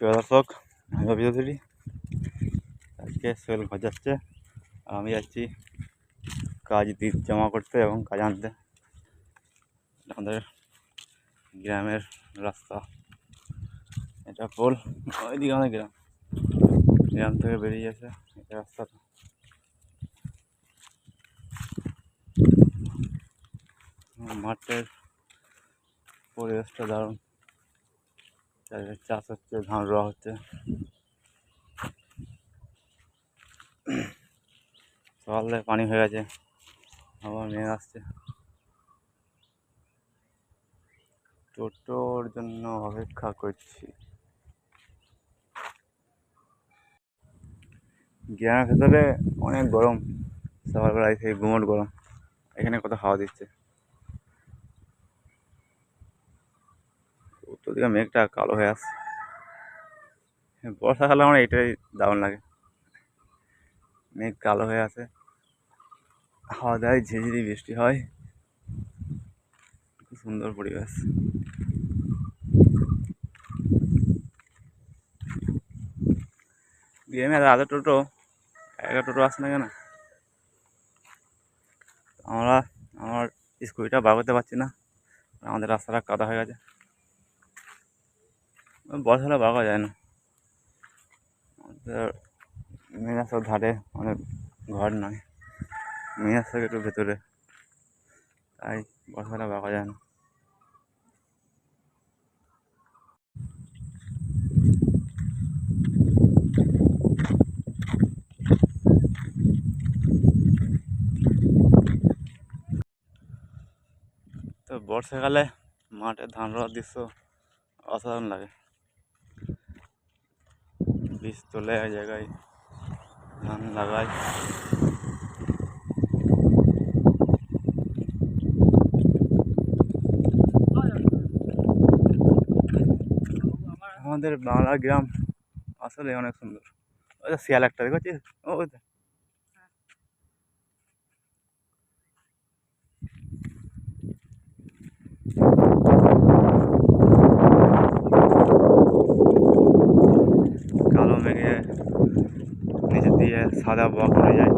প্রিয় দর্শক, আমি অভিযোগী। আজকে সোহেল ঘর যাচ্ছে, আমি যাচ্ছি কাজ জমা করতে এবং কাজ আনতে। আমাদের গ্রামের রাস্তা, এটা পোল, ওইদিকে আমাদের গ্রাম থেকে বেরিয়ে গেছে এটা রাস্তাটা। মাঠের পরিবেশটা দারুণ, চাষ হচ্ছে, ধান রোয়া হচ্ছে। সকালে পানি হয়ে গেছে, আবার মেঘ আসছে। টোটোর জন্য অপেক্ষা করছি। গ্রামের ভেতরে অনেক গরম, সকালবেলায় সেই গুমোট গরম। এখানে কত হাওয়া দিচ্ছে। উত্তর দিকে মেঘটা কালো হয়ে আসছে। বর্ষাকালে আমার এটাই দারুণ লাগে, মেঘ কালো হয়ে আছে, হাওয়া দেয়, ঝিঝিরি বৃষ্টি হয়, খুব সুন্দর পরিবেশ। গ্রামে আধা টোটো, একটা টোটো আসছে না কেন? আমার স্কুটিটা বার করতে পারছি না, আমাদের রাস্তাটা কাদা হয়ে গেছে। বর্ষাকালে বার করা যায় না। মেন রাস্তার ধারে অনেক ঘর নয়, মেন রাস্তাকে একটু ভেতরে, তাই বর্ষাকালে বার করা যায় না। তো বর্ষাকালে মাঠে ধান রোয়ার দৃশ্য অসাধারণ লাগে। বীজ তোলে, এক জায়গায় ধান লাগায়। আমাদের বাংলার গ্রাম আসলে অনেক সুন্দর। ওই শিয়াল একটা দেখেছিস? ওই কালো মেঘে নিচে দিয়ে সাদা বক উড়ে যায়।